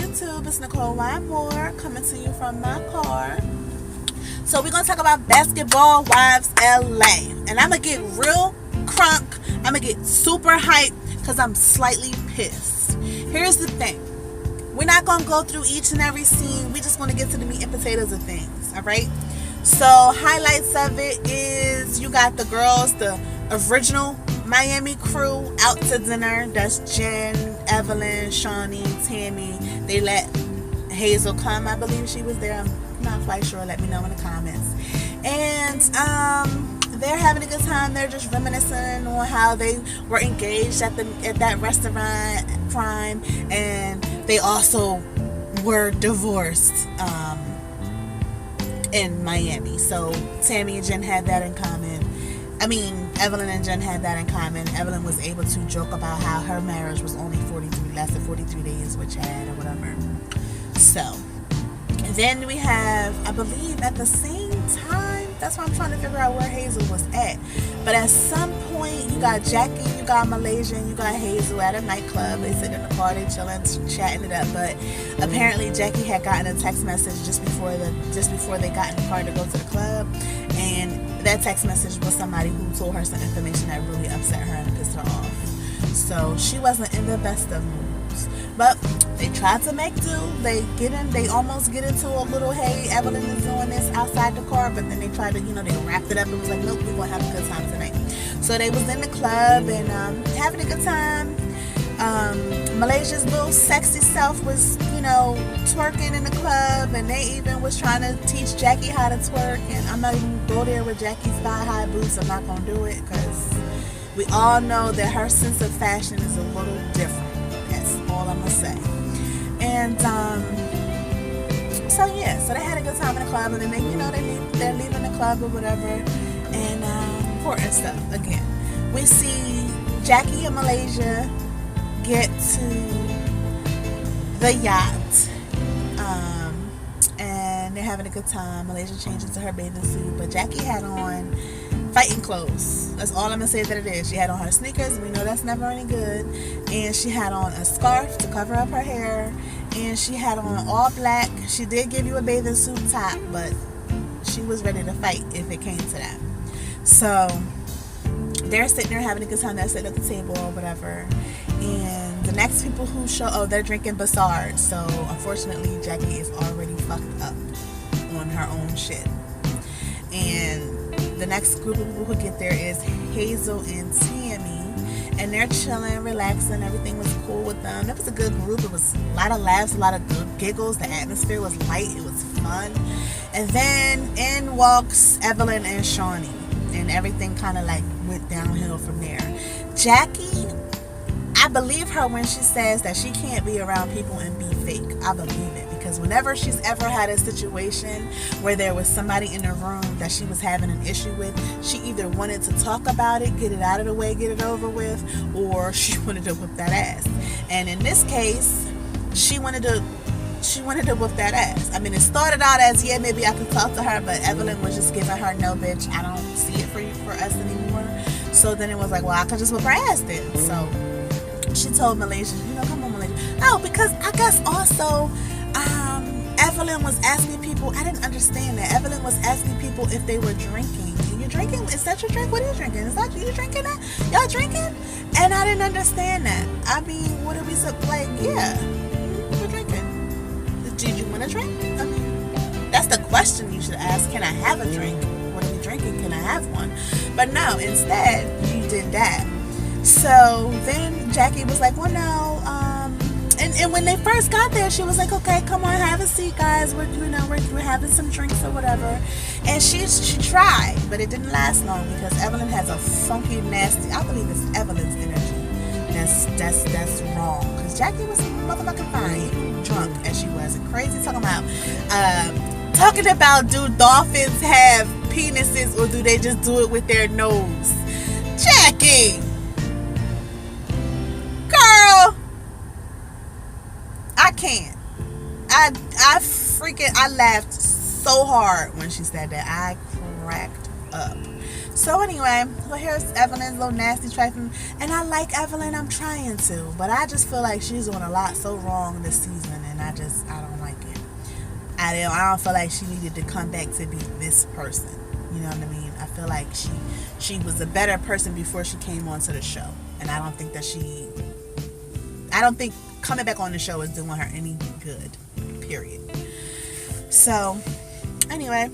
YouTube? It's Nicole Moore coming to you from my car. So we're going to talk about Basketball Wives LA. And I'm going to get real crunk. I'm going to get super hyped because I'm slightly pissed. Here's the thing. We're not going to go through each and every scene. We're just going to get to the meat and potatoes of things. All right? So highlights of it is you got the girls, the original Miami crew out to dinner. That's Jen, Evelyn, Shawnee, Tammy. They let Hazel come. I believe she was there. I'm not quite sure. Let me know in the comments. And they're having a good time. They're just reminiscing on how they were engaged at that restaurant Prime, and they also were divorced in Miami. So Tammy and Jen had that in common. Evelyn and Jen had that in common. Evelyn was able to joke about how her marriage was only lasted 43 days with Chad or whatever. So, then we have, I believe at the same time, that's why I'm trying to figure out where Hazel was at. But at some point, you got Jackie, you got Malaysia, and you got Hazel at a nightclub. They sit in the car, they chilling, chatting it up. But apparently, Jackie had gotten a text message just before they got in the car to go to the club, and that text message was somebody who told her some information that really upset her and pissed her off. So she wasn't in the best of moods. But they tried to make do. They almost get into a little, hey, Evelyn is doing this outside the car, but then they tried to, they wrapped it up and was like, nope, we're going to have a good time tonight. So they was in the club and having a good time. Malaysia's little sexy self was, twerking in the club, and they even was trying to teach Jackie how to twerk, and I'm not even go there with Jackie's thigh-high boots. I'm not going to do it because we all know that her sense of fashion is a little different. That's all I'm going to say. And, so they had a good time in the club, and then they're leaving the club or whatever, and important stuff. Again, we see Jackie and Malaysia get to the yacht, and they're having a good time. Malaysia changed into her bathing suit, but Jackie had on fighting clothes. That's all I'm gonna say that it is. She had on her sneakers. We know that's never any good. And she had on a scarf to cover up her hair, and she had on all black. She did give you a bathing suit top, but she was ready to fight if it came to that. So they're sitting there having a good time. They're sitting at the table or whatever. And the next people who show, they're drinking Bassard. So unfortunately, Jackie is already fucked up on her own shit. And the next group of people who get there is Hazel and Tammy, and they're chilling, relaxing. Everything was cool with them. It was a good group. It was a lot of laughs, a lot of good giggles. The atmosphere was light. It was fun. And then in walks Evelyn and Shawnee, and everything kind of went downhill from there. Jackie, I believe her when she says that she can't be around people and be fake. I believe it, because whenever she's ever had a situation where there was somebody in the room that she was having an issue with, she either wanted to talk about it, get it out of the way, get it over with, or she wanted to whip that ass. And in this case, she wanted to whoop that ass. It started out as, yeah, maybe I could talk to her, but Evelyn was just giving her, no, bitch, I don't see it for us anymore. So then it was like, well, I could just whip her ass then. So she told Malaysia, come on, Malaysia. Oh, because I guess also Evelyn was asking people, I didn't understand that. Evelyn was asking people if they were drinking. Are you drinking? Is that your drink? What are you drinking? Is that you drinking that? Y'all drinking? And I didn't understand that. What are we yeah, we're drinking. Did you want a drink? That's the question you should ask. Can I have a drink? What are we drinking? Can I have one? But no, instead, you did that. So then Jackie was like, well, no, and when they first got there, she was like, okay, come on, have a seat, guys. We're having some drinks or whatever. And she tried, but it didn't last long because Evelyn has a funky, nasty, I believe it's Evelyn's energy. That's wrong. Because Jackie was motherfucking fine, drunk as she was, and crazy talking about do dolphins have penises or do they just do it with their nose? Jackie! Girl! I can't. I laughed so hard when she said that. I cracked up. So anyway, well, here's Evelyn's little nasty trifling. And I like Evelyn, I'm trying to. But I just feel like she's doing a lot so wrong this season. And and I don't like it. I don't feel like she needed to come back to be this person. You know what I mean? I feel like she was a better person before she came onto the show, and I don't think coming back on the show is doing her any good. Period. So anyway,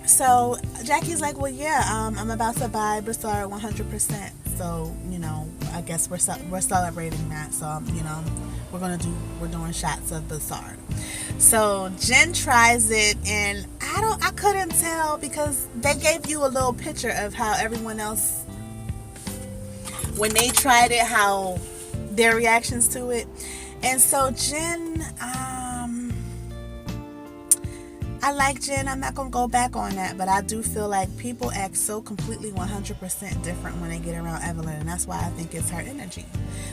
so Jackie's like, well, yeah, I'm about to buy Broussard 100%. So, you know, I guess we're celebrating that. So, you know, we're doing shots of Broussard. So Jen tries it, and I couldn't tell, because they gave you a little picture of how everyone else, when they tried it, how their reactions to it. And so Jen, I like Jen. I'm not going to go back on that, but I do feel like people act so completely 100% different when they get around Evelyn, and that's why I think it's her energy.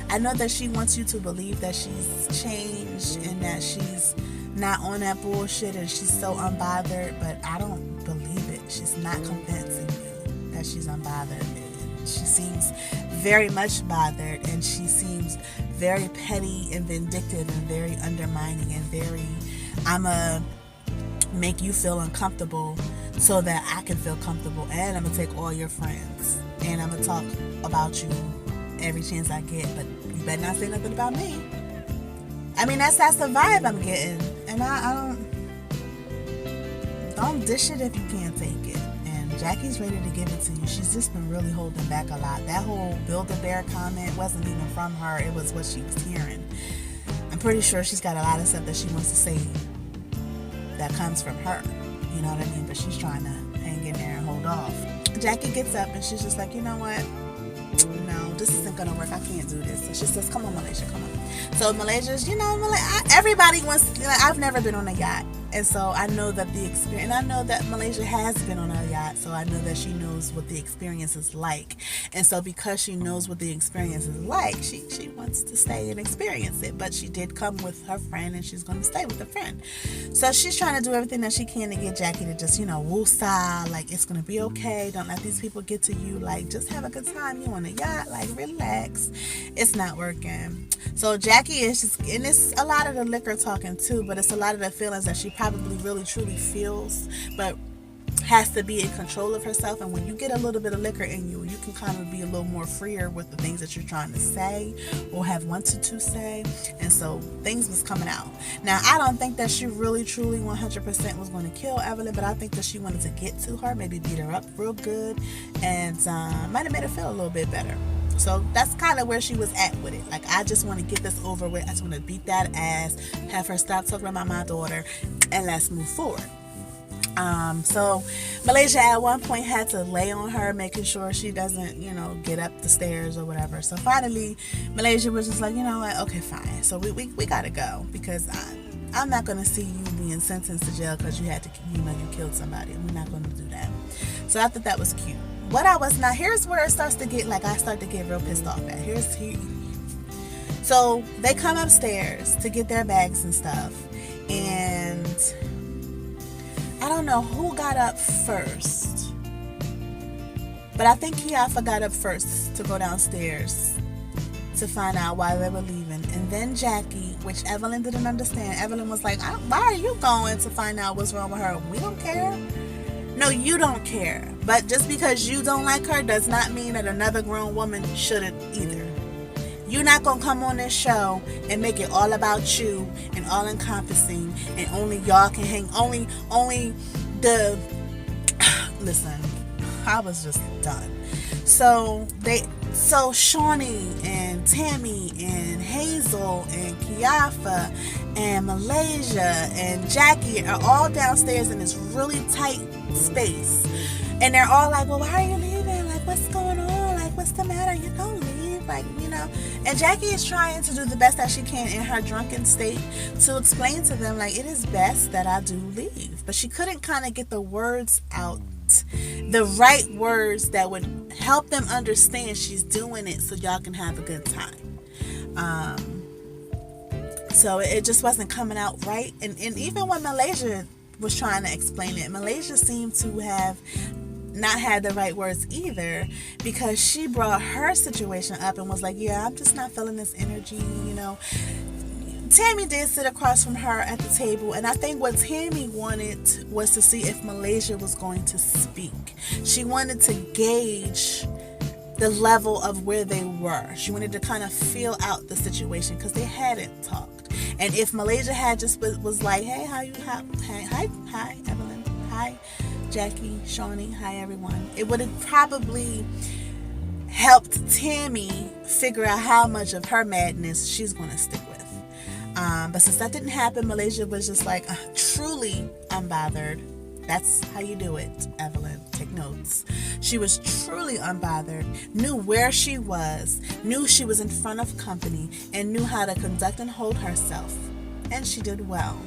I know that she wants you to believe that she's changed and that she's not on that bullshit and she's so unbothered, but I don't believe it. She's not convincing you that she's unbothered. She seems very much bothered, and she seems very petty and vindictive and very undermining and very, I'ma make you feel uncomfortable so that I can feel comfortable, and I'm gonna take all your friends and I'm gonna talk about you every chance I get, but you better not say nothing about me. I mean, that's the vibe I'm getting, and I don't dish it if you can't take it. And Jackie's ready to give it to you. She's just been really holding back a lot. That whole Build-A-Bear comment wasn't even from her, it was what she was hearing. I'm pretty sure she's got a lot of stuff that she wants to say that comes from her, you know what I mean? But she's trying to hang in there and hold off. Jackie gets up and she's just like, you know what? No, this isn't gonna work. I can't do this. And she says, come on, Malaysia, come on. So Malaysia's, you know, everybody wants, you know, I've never been on a yacht. And so I know that the experience, and I know that Malaysia has been on a yacht, so I know that she knows what the experience is like. And so because she knows what the experience is like, she wants to stay and experience it. But she did come with her friend, and she's going to stay with the friend. So she's trying to do everything that she can to get Jackie to just, you know, woosah, like, it's going to be okay. Don't let these people get to you. Like, just have a good time. You on a yacht, like, relax. It's not working. So Jackie is just, and it's a lot of the liquor talking too, but it's a lot of the feelings that she probably really truly feels, but has to be in control of herself. And when you get a little bit of liquor in you, you can kind of be a little more freer with the things that you're trying to say or have wanted to say. And so things was coming out. Now, I don't think that she really truly 100% was going to kill Evelyn, but I think that she wanted to get to her, maybe beat her up real good, and might have made her feel a little bit better. So that's kind of where she was at with it. Like, I just want to get this over with. I just want to beat that ass, have her stop talking about my daughter, and let's move forward. So Malaysia at one point had to lay on her, making sure she doesn't, you know, get up the stairs or whatever. So finally, Malaysia was just like, you know what, okay, fine. So we gotta go, because I'm not gonna see you being sentenced to jail because you had to, you know, you killed somebody. We're not gonna do that. So I thought that was cute. What I was not, here's where it starts to get, like, I start to get real pissed off at. So they come upstairs to get their bags and stuff, and I don't know who got up first, but I think Kiafa got up first to go downstairs to find out why they were leaving. And then Jackie, which Evelyn didn't understand. Evelyn was like, why are you going to find out what's wrong with her? We don't care. No, you don't care. But just because you don't like her does not mean that another grown woman shouldn't either. You're not going to come on this show and make it all about you and all encompassing, and only y'all can hang, only the, listen, I was just done. So Shawnee and Tammy and Hazel and Kiafa and Malaysia and Jackie are all downstairs in this really tight space. And they're all like, well, why are you leaving? Like, what's going on? Like, what's the matter? You don't leave. Like, you know. And Jackie is trying to do the best that she can in her drunken state to explain to them, like, it is best that I do leave. But she couldn't kind of get the words out, the right words that would help them understand she's doing it so y'all can have a good time. So it just wasn't coming out right. And even when Malaysia was trying to explain it, Malaysia seemed to have not had the right words either, because she brought her situation up and was like, yeah, I'm just not feeling this energy, you know. Tammy did sit across from her at the table, and I think what Tammy wanted was to see if Malaysia was going to speak. She wanted to gauge the level of where they were. She wanted to kind of feel out the situation because they hadn't talked. And if Malaysia had just was like, hey, hi Evelyn, hi Jackie, Shawnee, hi everyone, it would have probably helped Tammy figure out how much of her madness she's going to stick with. But since that didn't happen, Malaysia was just like, truly unbothered. That's how you do it, Evelyn. Take notes. She was truly unbothered, knew where she was, knew she was in front of company, and knew how to conduct and hold herself. And she did well.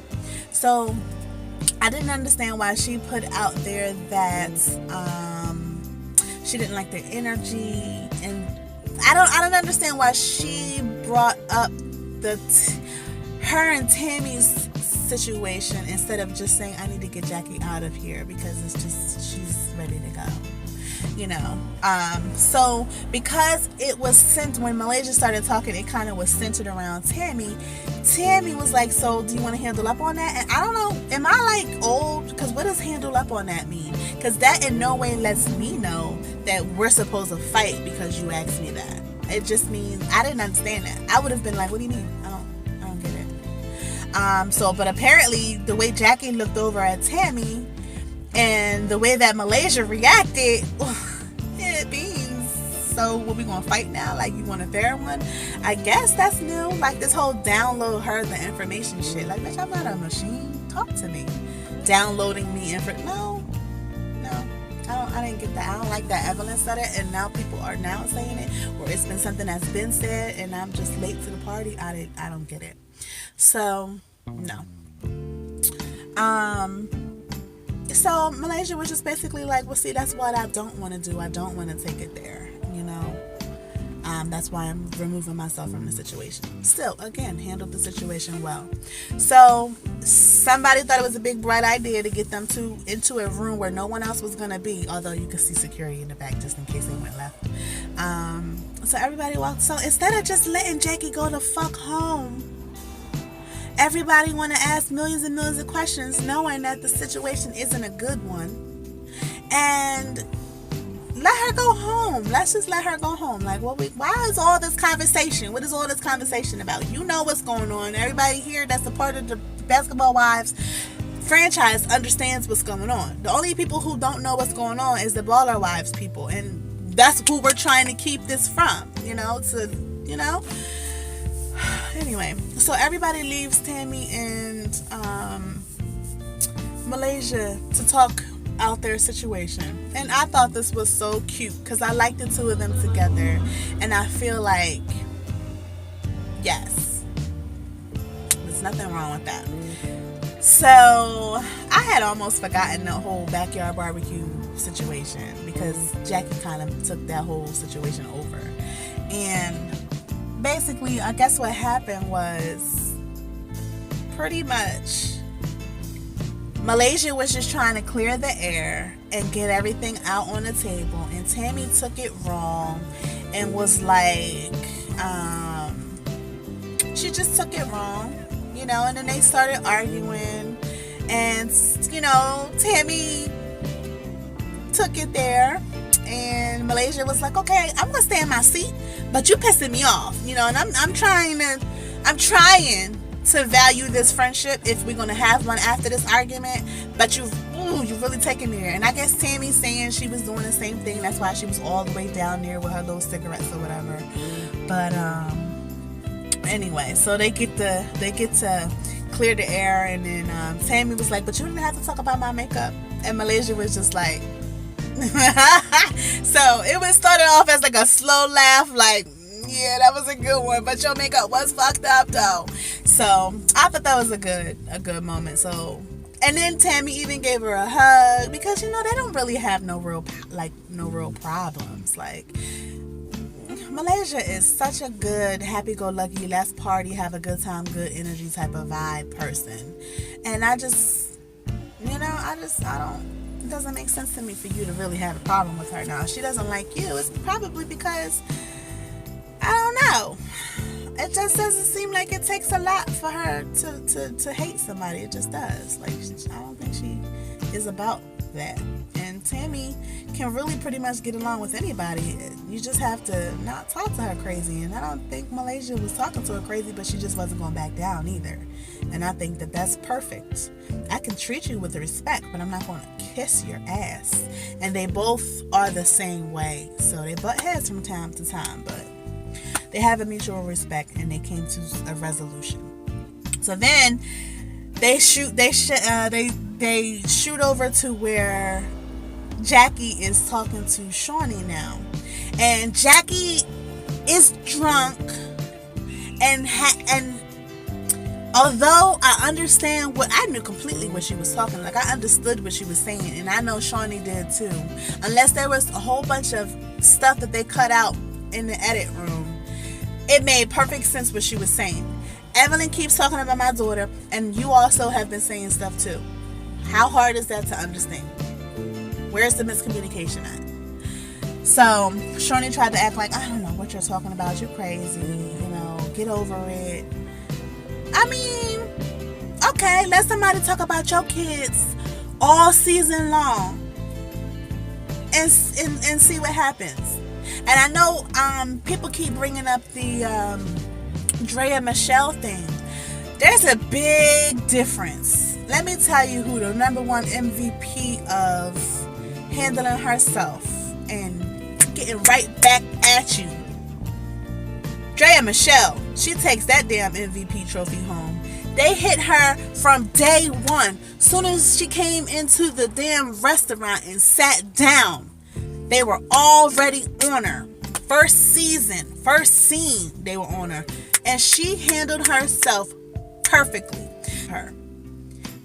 So I didn't understand why she put out there that she didn't like their energy, and I don't understand why she brought up her and Tammy's situation instead of just saying, I need to get Jackie out of here because it's just, she's ready to go, you know. So because it was sent, when Malaysia started talking, it kind of was centered around Tammy. Tammy was like, so do you want to handle up on that? And I don't know, am I like old? Because what does handle up on that mean? Because that in no way lets me know that we're supposed to fight because you asked me that. It just means, I didn't understand that. I would have been like, what do you mean? I don't get it. But apparently the way Jackie looked over at Tammy and the way that Malaysia reacted, it means, so what, we gonna fight now? Like, you want a fair one? I guess that's new. Like this whole download her the information shit. Like, bitch, I'm not a machine. Talk to me. Downloading me No. I didn't get that. I don't like that Evelyn said it and now people are now saying it, or it's been something that's been said and I'm just late to the party. I don't get it. So no. So Malaysia was just basically like, well, see, that's what I don't want to do. I don't want to take it there, you know. That's why I'm removing myself from the situation. Still, again, handled the situation well. So somebody thought it was a big bright idea to get them into a room where no one else was going to be, although you could see security in the back just in case they went left. So everybody walked. So instead of just letting Jackie go the fuck home, everybody want to ask millions and millions of questions knowing that the situation isn't a good one. And let her go home. Let's just let her go home. Like, why is all this conversation? What is all this conversation about? You know what's going on. Everybody here that's a part of the Basketball Wives franchise understands what's going on. The only people who don't know what's going on is the Baller Wives people. And that's who we're trying to keep this from, Anyway, so everybody leaves Tammy and Malaysia to talk out their situation. And I thought this was so cute because I like the two of them together. And I feel like, yes, there's nothing wrong with that. So I had almost forgotten the whole backyard barbecue situation because Jackie kind of took that whole situation over. And basically, I guess what happened was pretty much Malaysia was just trying to clear the air and get everything out on the table, and Tammy took it wrong and was like, she just took it wrong, and then they started arguing, and Tammy took it there, and Malaysia was like, okay, I'm gonna stay in my seat, but you pissing me off, and I'm trying to value this friendship if we're gonna have one after this argument, but you've really taken me there. And I guess Tammy's saying she was doing the same thing, that's why she was all the way down there with her little cigarettes or whatever. But anyway, so they get to clear the air, and then Tammy was like, but you didn't have to talk about my makeup, and Malaysia was just like so it was started off as like a slow laugh, like, yeah, that was a good one, but your makeup was fucked up though. So I thought that was a good moment. So, and then Tammy even gave her a hug because they don't really have no real problems. Like, Malaysia is such a good happy-go-lucky, let's party, have a good time, good energy type of vibe person, and I don't. It doesn't make sense to me for you to really have a problem with her. Now, if she doesn't like you, it's probably because, I don't know. It just doesn't seem like it takes a lot for her to hate somebody. It just does. Like, I don't think she is about that. And Tammy can really pretty much get along with anybody. You just have to not talk to her crazy. And I don't think Malaysia was talking to her crazy, but she just wasn't going back down either. And I think that that's perfect. I can treat you with respect, but I'm not going to kiss your ass. And they both are the same way. So they butt heads from time to time, but they have a mutual respect and they came to a resolution. So then they shoot over to where Jackie is talking to Shawnee now. And Jackie is drunk and although I understand I knew completely what she was talking, like I understood what she was saying, and I know Shawnee did too. Unless there was a whole bunch of stuff that they cut out in the edit room, it made perfect sense what she was saying. Evelyn keeps talking about my daughter, and you also have been saying stuff too. How hard is that to understand? Where's the miscommunication at? So Shawnee tried to act like, I don't know what you're talking about. You're crazy. You know, get over it. I mean, okay, let somebody talk about your kids all season long and see what happens. And I know people keep bringing up the Drea Michelle thing. There's a big difference. Let me tell you who the number one MVP of handling herself and getting right back at you. Drea Michelle. She takes that damn MVP trophy home. They hit her from day one. Soon as she came into the damn restaurant and sat down, they were already on her. First season, first scene, they were on her. And she handled herself perfectly.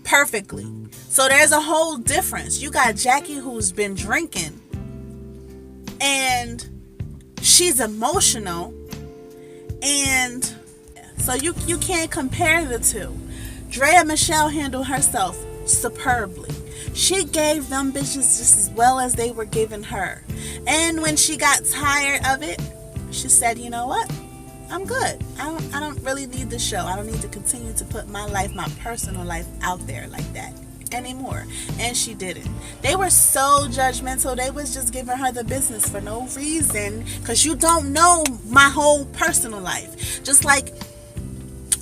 Perfectly. So there's a whole difference. You got Jackie who's been drinking and she's emotional, and so you can't compare the two. Drea Michelle handled herself superbly. She gave them bitches just as well as they were giving her. And when she got tired of it, she said, you know what? I'm good. I don't really need the show. I don't need to continue to put my life, my personal life out there like that anymore. And she didn't. They were so judgmental. They was just giving her the business for no reason, because you don't know my whole personal life. Just like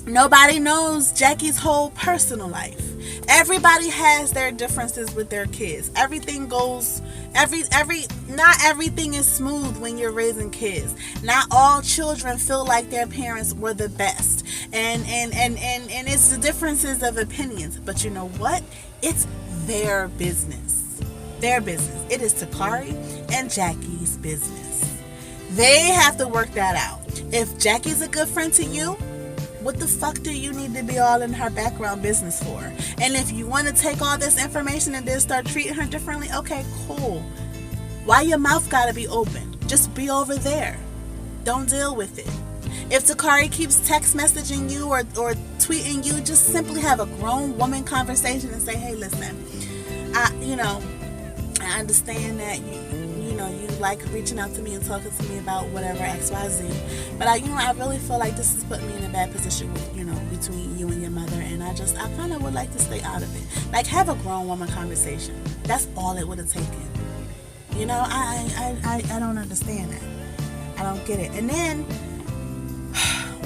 nobody knows Jackie's whole personal life. Everybody has their differences with their kids. Everything goes, not everything is smooth when you're raising kids. Not all children feel like their parents were the best. And it's the differences of opinions. But you know what? It's their business. Their business. It is Takari and Jackie's business. They have to work that out. If Jackie's a good friend to you, what the fuck do you need to be all in her background business for? And if you want to take all this information and then start treating her differently, okay, cool. Why your mouth gotta be open? Just be over there. Don't deal with it. If Takari keeps text messaging you or tweeting you, just simply have a grown woman conversation and say, hey, listen, I understand that you like reaching out to me and talking to me about whatever XYZ, but I really feel like this is putting me in a bad position with, between you and your mother, and I kind of would like to stay out of it. Like, have a grown woman conversation. That's all it would have taken. I don't understand that. I don't get it. And then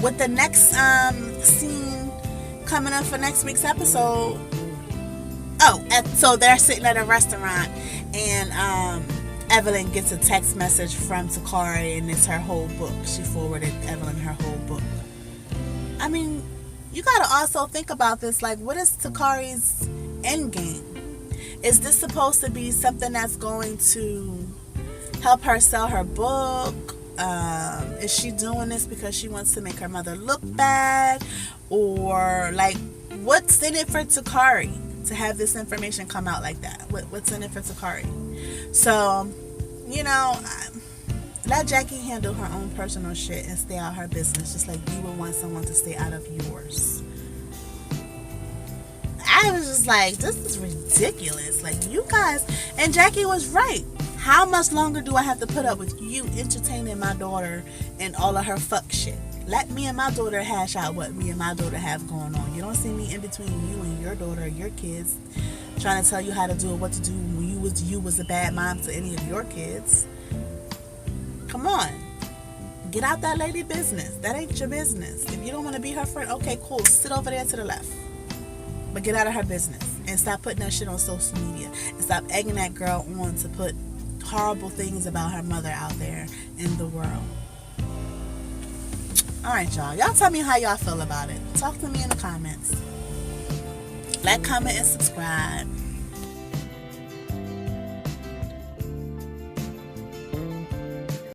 with the next scene coming up for next week's episode, so they're sitting at a restaurant, and Evelyn gets a text message from Takari, and it's her whole book. She forwarded Evelyn her whole book. I mean, you gotta also think about this. Like, what is Takari's end game? Is this supposed to be something that's going to help her sell her book? Is she doing this because she wants to make her mother look bad? Or, like, what's in it for Takari to have this information come out like that? What's in it for Takari? So, let Jackie handle her own personal shit and stay out of her business, just like you would want someone to stay out of yours. I was just like, this is ridiculous. Like, you guys, and Jackie was right. How much longer do I have to put up with you entertaining my daughter and all of her fuck shit? Let me and my daughter hash out what me and my daughter have going on. You don't see me in between you and your daughter or your kids trying to tell you how to do or what to do when you was a bad mom to any of your kids. Come on. Get out that lady business. That ain't your business. If you don't want to be her friend, okay, cool. Sit over there to the left. But get out of her business. And stop putting that shit on social media. And stop egging that girl on to put horrible things about her mother out there in the world. Alright, y'all. Y'all tell me how y'all feel about it. Talk to me in the comments. Like, comment, and subscribe.